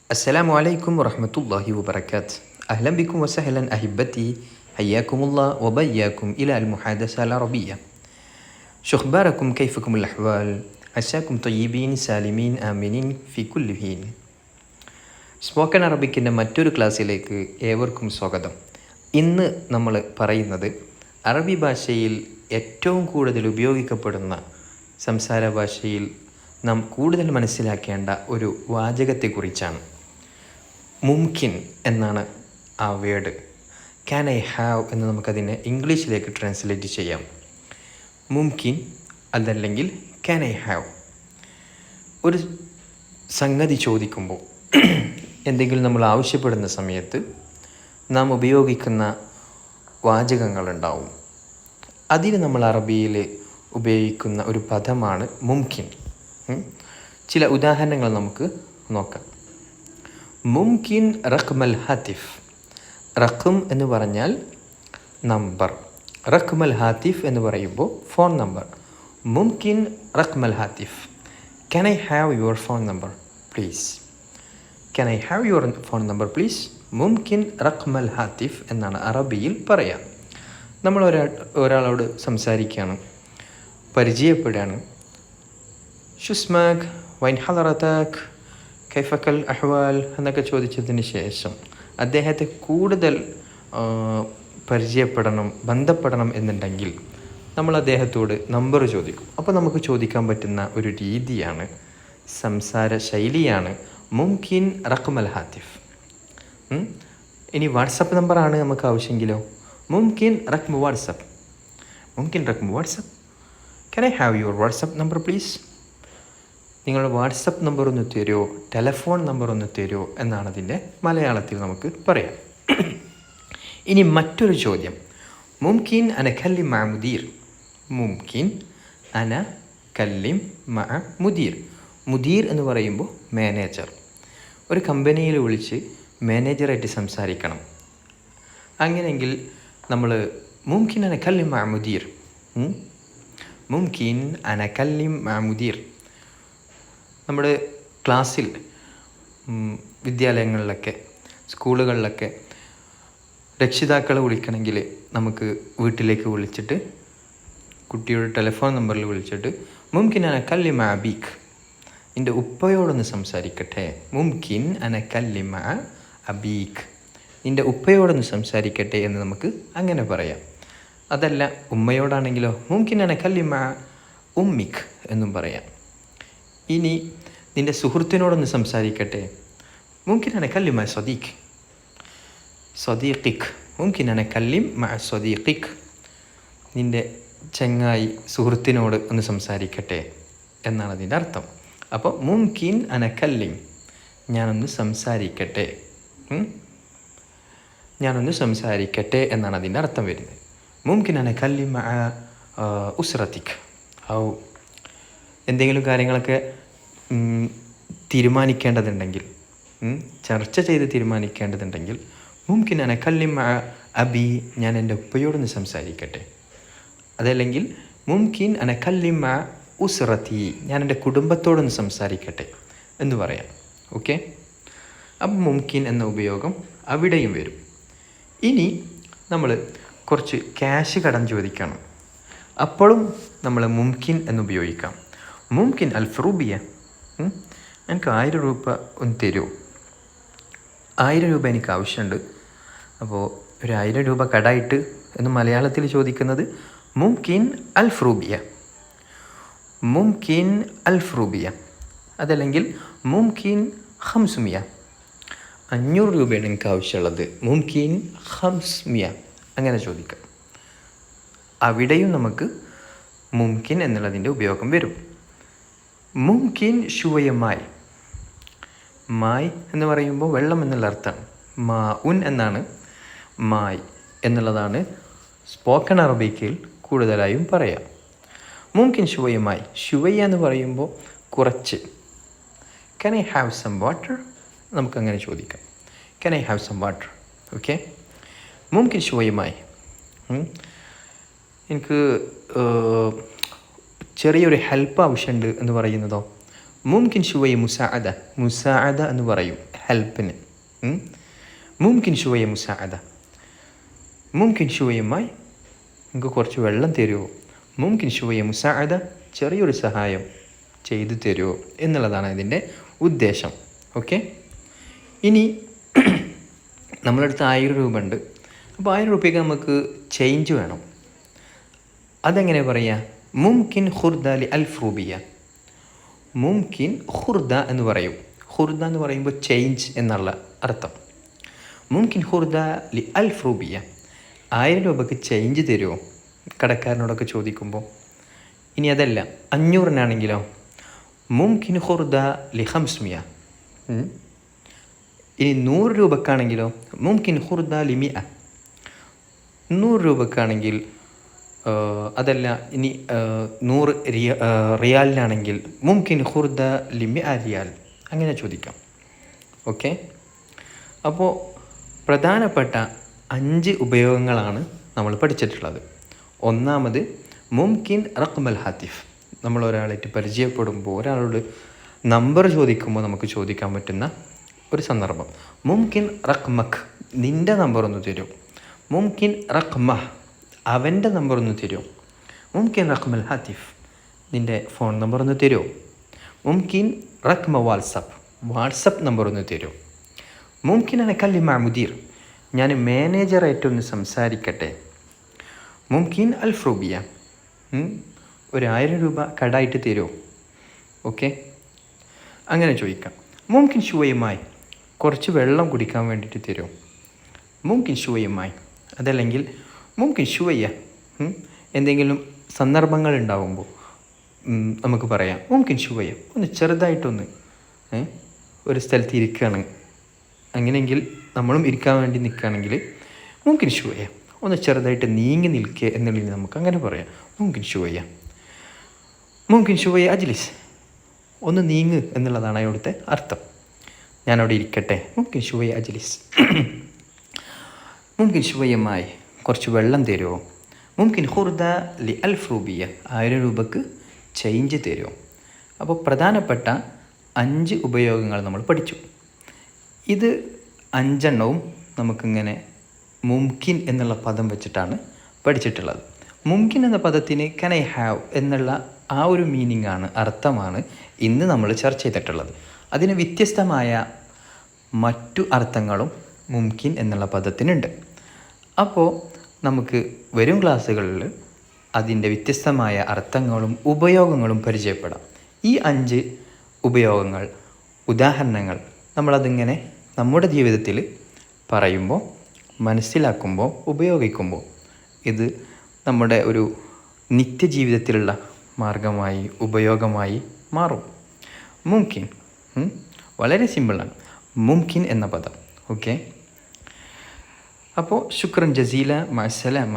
السلام عليكم ورحمة الله وبركاته. أهلا بكم وسهلا أحبتي، حياكم الله وبياكم إلى المحادثة العربية. شو أخباركم؟ كيفكم الأحوال؟ عساكم طيبين سالمين آمنين في كل حين. Spoken അറബിക്കിൻ്റെ മറ്റൊരു ക്ലാസ്സിലേക്ക് ഏവർക്കും സ്വാഗതം. ഇന്ന് നമ്മൾ പറയുന്നത് അറബി ഭാഷയിൽ ഏറ്റവും കൂടുതൽ ഉപയോഗിക്കപ്പെടുന്ന സംസാര ഭാഷയിൽ നാം കൂടുതൽ മനസ്സിലാക്കേണ്ട ഒരു വാചകത്തെക്കുറിച്ചാണ്. മുംകിൻ എന്നാണ് ആ വേർഡ്. ക്യാൻ ഐ ഹാവ് എന്ന് നമുക്കതിനെ ഇംഗ്ലീഷിലേക്ക് ട്രാൻസ്ലേറ്റ് ചെയ്യാം. മുംകിൻ അതല്ലെങ്കിൽ ക്യാൻ ഐ ഹാവ്. ഒരു സംഗതി ചോദിക്കുമ്പോൾ എന്തെങ്കിലും നമ്മൾ ആവശ്യപ്പെടുന്ന സമയത്ത് നാം ഉപയോഗിക്കുന്ന വാചകങ്ങളുണ്ടാവും. അതിന് നമ്മൾ അറബിയിൽ ഉപയോഗിക്കുന്ന ഒരു പദമാണ് മുംകിൻ. ചില ഉദാഹരണങ്ങൾ നമുക്ക് നോക്കാം. മുംകിൻ റഖ്മൽ ഹാത്തിഫ്. റഖം എന്ന് പറഞ്ഞാൽ നമ്പർ, റഖ്മൽ ഹാത്തിഫ് എന്ന് പറയുമ്പോൾ ഫോൺ നമ്പർ. മുംകിൻ റഖ്മൽ ഹാത്തിഫ്. Can I have your phone number please? Can I have your phone number please? മുംകിൻ റഖ്മൽ ഹാത്തിഫ് എന്നാണ് അറബിയിൽ പറയാം. നമ്മൾ ഒരാളോട് സംസാരിക്കുകയാണ്, പരിചയപ്പെടുകയാണ്. ഷുസ്മാക് വൈൻ ഹലറത്താക് കൈഫക്കൽ അഹ്വാൽ എന്നൊക്കെ ചോദിച്ചതിന് ശേഷം അദ്ദേഹത്തെ കൂടുതൽ പരിചയപ്പെടണം, ബന്ധപ്പെടണം എന്നുണ്ടെങ്കിൽ നമ്മൾ അദ്ദേഹത്തോട് നമ്പർ ചോദിക്കും. അപ്പോൾ നമുക്ക് ചോദിക്കാൻ പറ്റുന്ന ഒരു രീതിയാണ്, സംസാര ശൈലിയാണ് മുംകിൻ റഖ്മൽ ഹാത്തിഫ്. ഇനി വാട്സപ്പ് നമ്പറാണ് നമുക്ക് ആവശ്യമെങ്കിലോ മുംകിൻ റഖ്മ വാട്സപ്പ്. മുംകിൻ റഖ്മ WhatsApp. Can I have your WhatsApp number please? നിങ്ങളുടെ വാട്സപ്പ് നമ്പർ ഒന്ന് തരുമോ, ടെലഫോൺ നമ്പർ ഒന്ന് തരുമോ എന്നാണ് അതിൻ്റെ മലയാളത്തിൽ നമുക്ക് പറയാം. ഇനി മറ്റൊരു ചോദ്യം. മുംകിൻ അന കല്ലിം മഅ മുദീർ. മുംകിൻ അന കല്ലിം മഅ മുദീർ. മുദീർ എന്ന് പറയുമ്പോൾ മാനേജർ. ഒരു കമ്പനിയിൽ വിളിച്ച് മാനേജറായിട്ട് സംസാരിക്കണം. അങ്ങനെയെങ്കിൽ നമ്മൾ മുംകിൻ അന കല്ലിം മഅ മുദീർ. മുംകിൻ അന കല്ലിം മഅ മുദീർ. നമ്മുടെ ക്ലാസ്സിൽ, വിദ്യാലയങ്ങളിലൊക്കെ, സ്കൂളുകളിലൊക്കെ രക്ഷിതാക്കളെ വിളിക്കണമെങ്കിൽ നമുക്ക് വീട്ടിലേക്ക് വിളിച്ചിട്ട് കുട്ടിയുടെ ടെലിഫോൺ നമ്പറിൽ വിളിച്ചിട്ട് മുംകിൻ അന കല്ലിം മഅ അബീക്, നിൻ്റെ ഉപ്പയോടൊന്ന് സംസാരിക്കട്ടെ. മുംകിൻ അന കല്ലിം മഅ അബീക്, നിൻ്റെ ഉപ്പയോടൊന്ന് സംസാരിക്കട്ടെ എന്ന് നമുക്ക് അങ്ങനെ പറയാം. അതല്ല ഉമ്മയോടാണെങ്കിലോ മുംകിൻ അന കല്ലിം മഅ ഉമ്മിക് എന്നും പറയാം. ഇനി നിൻ്റെ സുഹൃത്തിനോടൊന്ന് സംസാരിക്കട്ടെ. മുംകിൻ അന കല്ലിം മഅ സ്വദീഖ് സ്വദീഖിക്. മുംകിൻ അന കല്ലിം മഅ സ്വദീഖിക്, നിൻ്റെ ചങ്ങായി സുഹൃത്തിനോട് ഒന്ന് സംസാരിക്കട്ടെ എന്നാണ് അതിൻ്റെ അർത്ഥം. അപ്പോൾ മുംകിൻ അന കല്ലിം, ഞാനൊന്ന് സംസാരിക്കട്ടെ, ഞാനൊന്ന് സംസാരിക്കട്ടെ എന്നാണ് അതിൻ്റെ അർത്ഥം വരുന്നത്. മുംകിൻ അന കല്ലിം മഅ ഉസ്റതിക്. എന്തെങ്കിലും കാര്യങ്ങളൊക്കെ തീരുമാനിക്കേണ്ടതുണ്ടെങ്കിൽ, ചർച്ച ചെയ്ത് തീരുമാനിക്കേണ്ടതുണ്ടെങ്കിൽ മുംകിൻ അന കല്ലിം മഅ അബി, ഞാൻ എൻ്റെ ഉപ്പയോടൊന്ന് സംസാരിക്കട്ടെ. അതല്ലെങ്കിൽ മുംകിൻ അന കല്ലിം മഅ ഉസ്റതി, ഞാൻ എൻ്റെ കുടുംബത്തോടൊന്ന് സംസാരിക്കട്ടെ എന്ന് പറയാം. ഓക്കെ, അപ്പം മുംകിൻ എന്ന ഉപയോഗം അവിടെയും വരും. ഇനി നമ്മൾ കുറച്ച് ക്യാഷ് കടം ചോദിക്കണം, അപ്പോഴും നമ്മൾ മുംകിൻ എന്നുപയോഗിക്കാം. മുംകിൻ അൽഫ് റൂബിയ, എനിക്ക് 1000 രൂപ ഒന്ന് തരുമോ? 1000 രൂപ എനിക്ക് ആവശ്യമുണ്ട്, അപ്പോൾ ഒരു 1000 രൂപ കടായിട്ട് എന്ന് മലയാളത്തിൽ ചോദിക്കുന്നത് മുംകിൻ അൽഫ് റൂബിയ. മുംകിൻ അൽഫ് റൂബിയ. അതല്ലെങ്കിൽ മുംകിൻ 500, 500 രൂപയാണ് എനിക്ക് ആവശ്യമുള്ളത്, മുംകിൻ 500 അങ്ങനെ ചോദിക്കാം. അവിടെയും നമുക്ക് മുംകിൻ എന്നുള്ളതിൻ്റെ ഉപയോഗം വരും. മുംകിൻ ശുവയമായി. മായി എന്ന് പറയുമ്പോൾ വെള്ളം എന്നുള്ള അർത്ഥമാണ്. മാ ഉൻ എന്നാണ്, മായി എന്നുള്ളതാണ് സ്പോക്കൺ അറബിക്കിൽ കൂടുതലായും പറയാം. മുംകിൻ ശുവയമായി. ശുവയ എന്ന് പറയുമ്പോൾ കുറച്ച്. Can I have some water, നമുക്കങ്ങനെ ചോദിക്കാം. Can I have some water? Okay. മുംകിൻ ശുവയമായി, എനിക്ക് ചെറിയൊരു ഹെൽപ്പ് ആവശ്യമുണ്ട് എന്ന് പറയുന്നതോ മുംകിൻ ഷുവയ മുസാഅദ. മുസാഅദ എന്ന് പറയും ഹെൽപ്പിന്. മുംകിൻ ഷുവയ മുസാഅദ. മുംകിൻ ഷുവയുമായി നിങ്ങൾക്ക് കുറച്ച് വെള്ളം തരുമോ? മുംകിൻ ഷുവയ മുസാഅദ, ചെറിയൊരു സഹായം ചെയ്തു തരുമോ എന്നുള്ളതാണ് ഇതിൻ്റെ ഉദ്ദേശം. ഓക്കെ, ഇനി നമ്മളടുത്ത് 1000 രൂപ ഉണ്ട്. അപ്പോൾ 1000 രൂപയ്ക്ക് നമുക്ക് ചേഞ്ച് വേണം. അതെങ്ങനെ പറയുക? മുംകിൻ ഖുർദ ലി അൽഫ് റൂബിയ. മുംകിൻ ഖുർദ എന്ന് പറയും. ഖുർദ എന്ന് പറയുമ്പോൾ ചേഞ്ച് എന്നുള്ള അർത്ഥം. മുംകിൻ ഖുർദ ലി അൽഫ് റൂബിയ, 1000 രൂപയ്ക്ക് ചേഞ്ച് തരുമോ കടക്കാരനോടൊക്കെ ചോദിക്കുമ്പോൾ. ഇനി അതല്ല 500-നാണെങ്കിലോ മുംകിൻ ഖുർദ ലി ഖംസ്മിയ. ഇനി 100 രൂപക്കാണെങ്കിലോ മുംകിൻ ഖുർദ ലി മിഅ. 100 രൂപക്കാണെങ്കിൽ അതല്ല, ഇനി 100 റിയാലിനാണെങ്കിൽ മുംകിൻ ഖുർദ ലി മിഅ റിയാൽ, അങ്ങനെ ചോദിക്കാം. ഓക്കെ, അപ്പോൾ പ്രധാനപ്പെട്ട 5 ഉപയോഗങ്ങളാണ് നമ്മൾ പഠിച്ചിട്ടുള്ളത്. ഒന്നാമത് മുംകിൻ റഖ്മൽ ഹാത്തിഫ്. നമ്മൾ ഒരാളായിട്ട് പരിചയപ്പെടുമ്പോൾ, ഒരാളോട് നമ്പർ ചോദിക്കുമ്പോൾ നമുക്ക് ചോദിക്കാൻ പറ്റുന്ന ഒരു സന്ദർഭം. മുംകിൻ റഖ്മഖ്, നിൻ്റെ നമ്പർ ഒന്ന് തരും. മുംകിൻ റഖ്മഹ്, അവൻ്റെ നമ്പർ ഒന്ന് തരും. മുംകിൻ റഖ്മൽ ഹാത്തിഫ്, നിൻ്റെ ഫോൺ നമ്പർ ഒന്ന് തരുമോ? മുംകിൻ റഖ്മ വാട്സപ്പ്, വാട്സപ്പ് നമ്പർ ഒന്ന് തരുമോ? മുംകിൻ അന കല്ലിമ മുദീർ, ഞാൻ മാനേജറായിട്ടൊന്ന് സംസാരിക്കട്ടെ. മുംകിൻ അൽഫ് റൂബിയ, 1000 രൂപ കടായിട്ട് തരുമോ? ഓക്കെ, അങ്ങനെ ചോദിക്കാം. മുംകിൻ ഷുവയുമായി, കുറച്ച് വെള്ളം കുടിക്കാൻ വേണ്ടിയിട്ട് തരുമോ? മുംകിൻ ഷുവയുമായി. അതല്ലെങ്കിൽ മുംകിൻ ഷുവയ്യ, എന്തെങ്കിലും സന്ദർഭങ്ങൾ ഉണ്ടാകുമ്പോൾ നമുക്ക് പറയാം മുംകിൻ ഷുവയ്യ, ഒന്ന് ചെറുതായിട്ടൊന്ന് ഒരു സ്ഥലത്ത് ഇരിക്കുകയാണ്, അങ്ങനെയെങ്കിൽ നമ്മളും ഇരിക്കാൻ വേണ്ടി നിൽക്കുകയാണെങ്കിൽ മുംകിൻ ഷുവയ്യ, ഒന്ന് ചെറുതായിട്ട് നീങ്ങി നിൽക്കുക എന്നുള്ളതിന് നമുക്ക് അങ്ങനെ പറയാം. മുംകിൻ ഷുവയ്യ. മുംകിൻ ഷുവയ്യ അജ്ലിസ്, ഒന്ന് നീങ്ങ് എന്നുള്ളതാണ് അവിടുത്തെ അർത്ഥം. ഞാനവിടെ ഇരിക്കട്ടെ. മുംകിൻ ഷുവയ്യ അജ്ലിസ്. മുംകിൻ ഷുവയ്യമായി, കുറച്ച് വെള്ളം തരുമോ? മുംകിൻ ഖുർദ ലി അൽഫ് റൂബിയ, 1000 രൂപക്ക് ചേഞ്ച് തരുമോ? അപ്പോൾ പ്രധാനപ്പെട്ട 5 ഉപയോഗങ്ങൾ നമ്മൾ പഠിച്ചു. ഇത് 5 നമുക്കിങ്ങനെ മുംകിൻ എന്നുള്ള പദം വെച്ചിട്ടാണ് പഠിച്ചിട്ടുള്ളത്. മുംകിൻ എന്ന പദത്തിന് കൻ ഐ ഹാവ് എന്നുള്ള ആ ഒരു മീനിങ് ആണ്, അർത്ഥമാണ് ഇന്ന് നമ്മൾ ചർച്ച ചെയ്തിട്ടുള്ളത്. അതിന് വ്യത്യസ്തമായ മറ്റു അർത്ഥങ്ങളും മുംകിൻ എന്നുള്ള പദത്തിനുണ്ട്. അപ്പോൾ നമുക്ക് വരും ക്ലാസ്സുകളിൽ അതിൻ്റെ വ്യത്യസ്തമായ അർത്ഥങ്ങളും ഉപയോഗങ്ങളും പരിചയപ്പെടാം. ഈ 5 ഉപയോഗങ്ങൾ, ഉദാഹരണങ്ങൾ നമ്മളതിങ്ങനെ നമ്മുടെ ജീവിതത്തിൽ പറയുമ്പോൾ, മനസ്സിലാക്കുമ്പോൾ, ഉപയോഗിക്കുമ്പോൾ ഇത് നമ്മുടെ ഒരു നിത്യജീവിതത്തിലുള്ള മാർഗമായി, ഉപയോഗമായി മാറും. മുംകിൻ വളരെ സിമ്പിളാണ്, മുംകിൻ എന്ന പദം. ഓക്കെ, അപ്പോൾ ശുക്രൻ ജസീല, മഅസ്സലാമ.